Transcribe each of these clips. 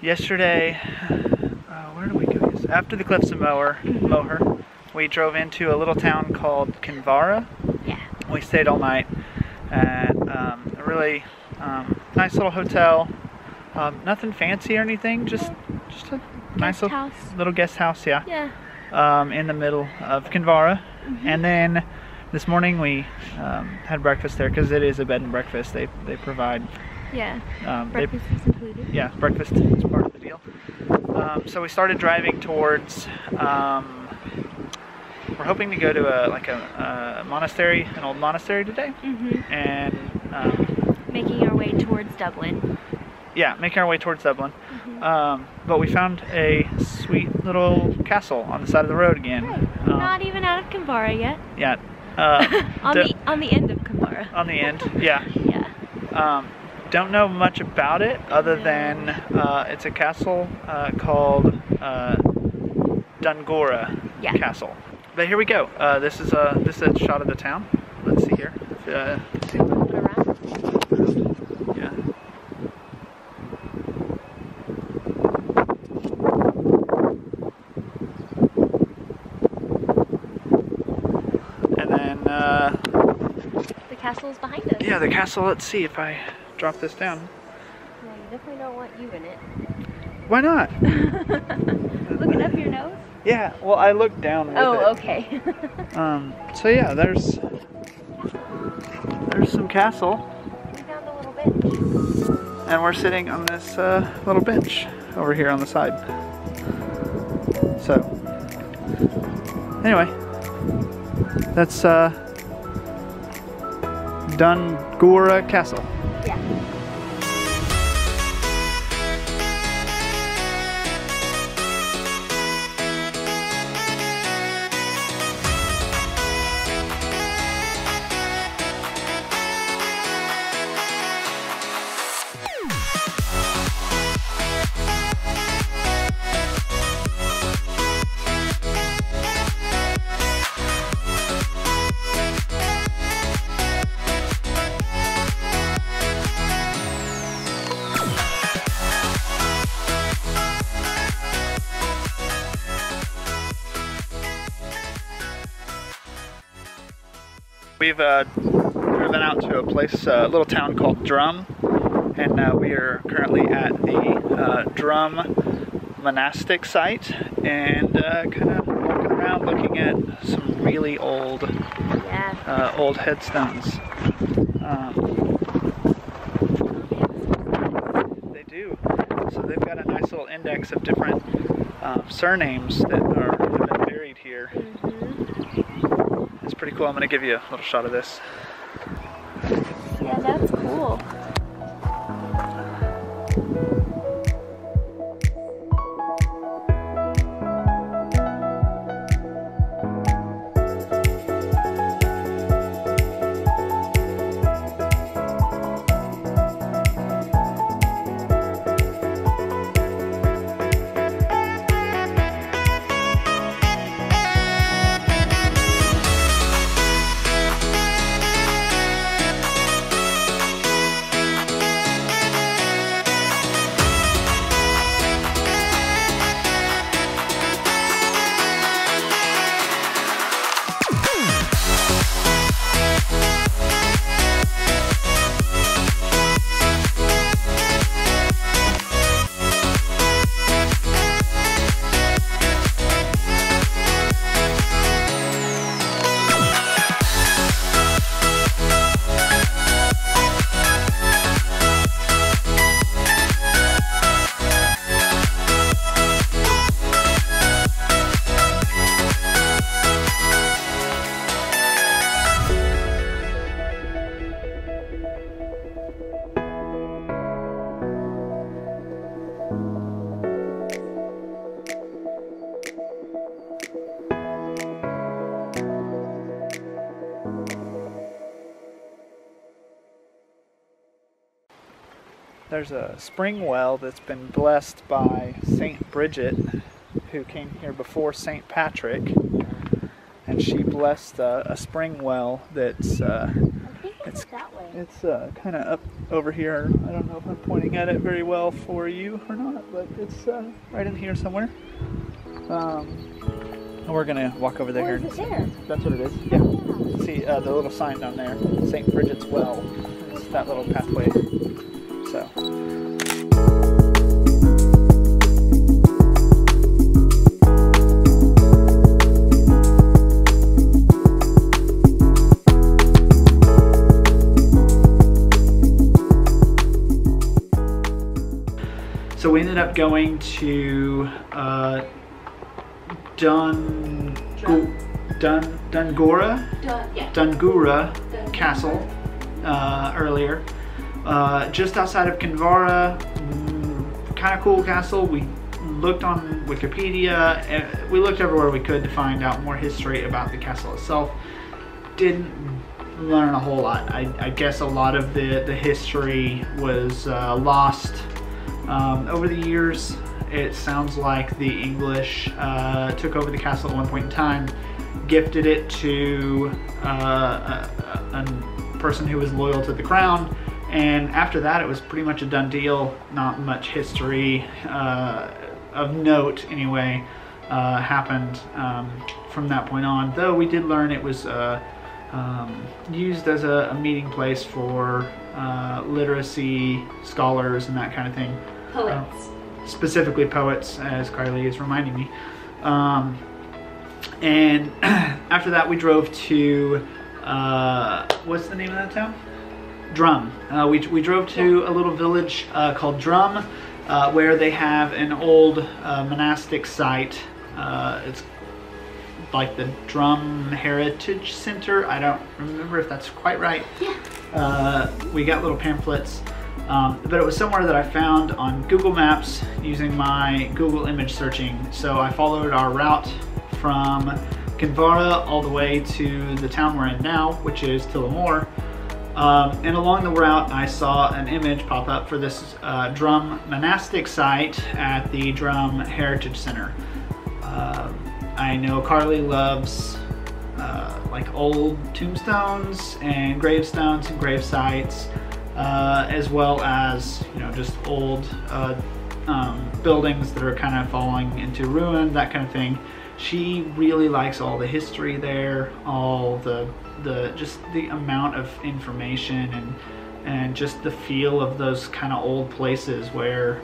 Yesterday, where did we go? After the Cliffs of Moher, we drove into a little town called Kinvara. Yeah. We stayed all night at a really nice little hotel. Nothing fancy or anything, just a nice little guest house, yeah. Yeah. In the middle of Kinvara. And then this morning we had breakfast there because it is a bed and breakfast. They provide. Yeah. Breakfast is included. Yeah, breakfast is part of the deal. So we started driving towards. We're hoping to go to a monastery, an old monastery today, and making our way towards Dublin. Yeah, making our way towards Dublin. But we found a sweet little castle on the side of the road again. Right. Not even out of Kinvara yet. Yeah. On the end of Kinvara. On the end, yeah. Yeah. Don't know much about it other than it's a castle called Dunguaire Castle. But here we go. This is a shot of the town. Let's see here. Yeah. And then the castle is behind us. Yeah, the castle. Let's see if I drop this down. Yeah, you definitely don't want you in it. Why not? Looking up your nose? Yeah, well, I looked down with it. Oh, okay. So yeah, there's some castle. We found a little bench. And we're sitting on this little bench over here on the side. So, anyway, that's Dunguaire Castle. Yeah. We've driven out to a place, a little town called Drum, and we are currently at the Drum Monastic site, and kind of walking around looking at some really old, old headstones. They do. So they've got a nice little index of different surnames that have been buried here. It's pretty cool. I'm going to give you a little shot of this. Yeah, that's cool. There's a spring well that's been blessed by Saint Bridget, who came here before Saint Patrick, and she blessed a spring well that's It's that way. it's kind of up over here. I don't know if I'm pointing at it very well for you or not, but it's right in here somewhere. And we're gonna walk over there. What here. is it there? That's what it is. Yeah. See the little sign down there, St. Bridget's Well. It's that little pathway. So. So we ended up going to Dunguaire Castle earlier, just outside of Kinvara. Kind of cool castle. We looked on Wikipedia, and we looked everywhere we could to find out more history about the castle itself. Didn't learn a whole lot. I guess a lot of the history was lost over the years. It sounds like the English took over the castle at one point in time, gifted it to a person who was loyal to the crown, and after that it was pretty much a done deal. Not much history of note anyway happened from that point on, though we did learn it was used as a meeting place for literacy scholars and that kind of thing. Poets. Specifically poets, as Carlie is reminding me. And after that we drove to, what's the name of that town? Drum. We drove to a little village called Drum, where they have an old monastic site. It's like the Drum Heritage Center. I don't remember if that's quite right. Yeah. We got little pamphlets. But it was somewhere that I found on Google Maps using my Google image searching. So I followed our route from Kinvara all the way to the town we're in now, which is Tullamore. And along the route I saw an image pop up for this Drum monastic site at the Drum Heritage Center. I know Carlie loves like old tombstones and gravestones and grave sites. As well as, you know, just old buildings that are kind of falling into ruin, that kind of thing. She really likes all the history there, all the just the amount of information and just the feel of those kind of old places where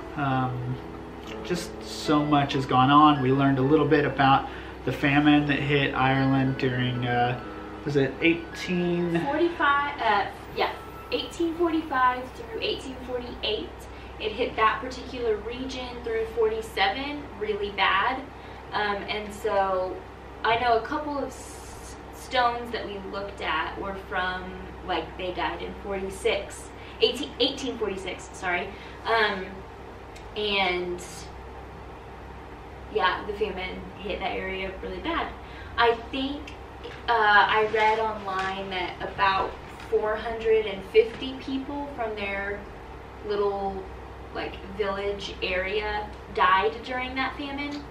just so much has gone on. We learned a little bit about the famine that hit Ireland during, was it 1845? Yeah. 1845 through 1848. It hit that particular region through 47 really bad. And so I know a couple of stones that we looked at were from, like, they died in 1846, sorry. And yeah, the famine hit that area really bad. I think I read online that about 450 people from their little, like, village area died during that famine,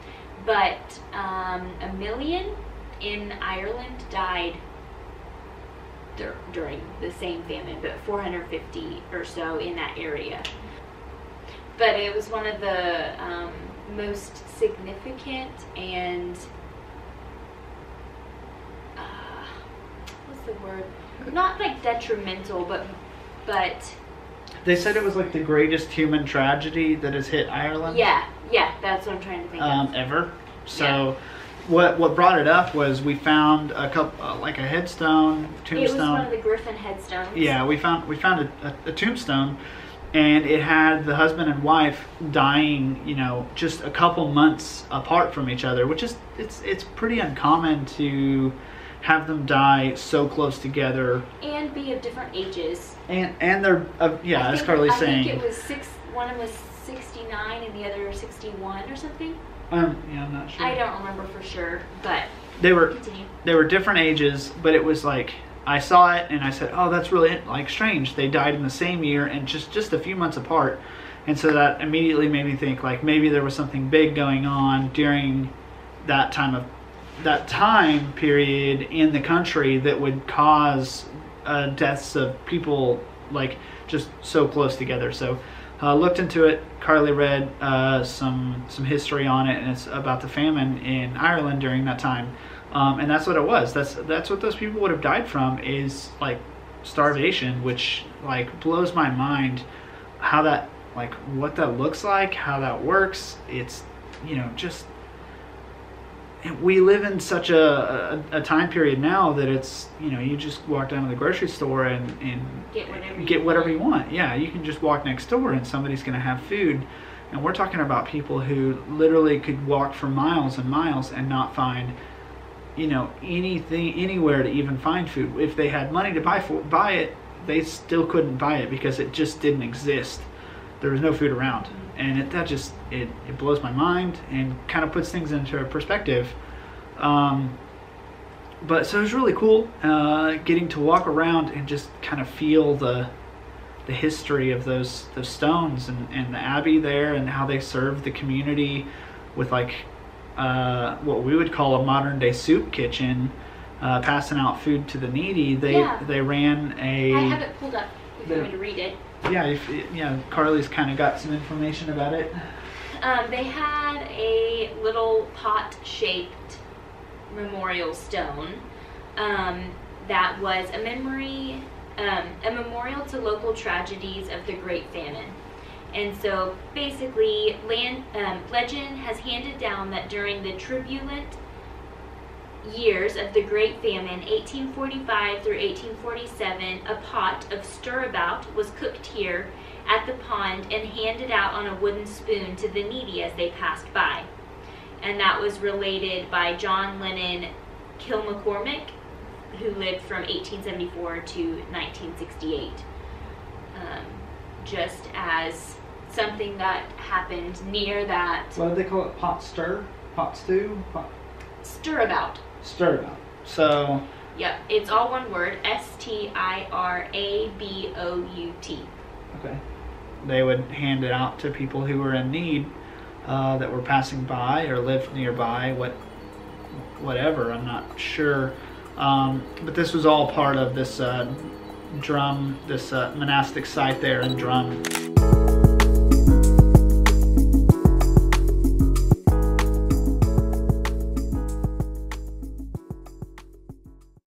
but 1 million in Ireland died during the same famine, but 450 or so in that area. But it was one of the most significant and what's the word? Not like detrimental, but they said it was like the greatest human tragedy that has hit Ireland. Yeah, that's what I'm trying to think of. Ever. So, yeah. What brought it up was we found a couple, like a headstone, tombstone. It was one of the Griffin headstones. Yeah, we found a tombstone, and it had the husband and wife dying, you know, just a couple months apart from each other, which is it's pretty uncommon to have them die so close together and be of different ages. And they're as Carlie's saying. I think it was one of them was 69 and the other 61 or something. Yeah, I'm not sure. I don't remember for sure, but they were different ages, but it was like I saw it and I said, "Oh, that's really like strange. They died in the same year and just a few months apart." And so that immediately made me think like maybe there was something big going on during that time period in the country that would cause deaths of people like just so close together. So looked into it. Carlie read some history on it, and it's about the famine in Ireland during that time, and that's what it was. That's what those people would have died from, is like starvation, which like blows my mind how that, like, what that looks like, how that works. It's, you know, just, we live in such a time period now that it's, you know, you just walk down to the grocery store and get whatever you want. Yeah, you can just walk next door and somebody's going to have food. And we're talking about people who literally could walk for miles and miles and not find, you know, anything, anywhere to even find food. If they had money to buy it, they still couldn't buy it because it just didn't exist. There was no food around. And it blows my mind and kind of puts things into perspective. But so it was really cool getting to walk around and just kind of feel the history of those stones and the abbey there, and how they served the community with like what we would call a modern day soup kitchen, passing out food to the needy. They ran a... I have it pulled up if you want me to read it. Yeah, Carlie's kind of got some information about it. They had a little pot-shaped memorial stone that was a memorial to local tragedies of the Great Famine. And so basically, legend has handed down that during the turbulent years of the Great Famine, 1845 through 1847, a pot of stirabout was cooked here at the pond and handed out on a wooden spoon to the needy as they passed by. And that was related by John Lennon Kilmaccormick, who lived from 1874 to 1968. Just as something that happened near that... What do they call it? Pot stir? Pot stew? Stirabout. Stirabout. So... Yep, it's all one word. Stirabout. Okay. They would hand it out to people who were in need, that were passing by or lived nearby, whatever, I'm not sure. But this was all part of this Drum, this monastic site there in Drum.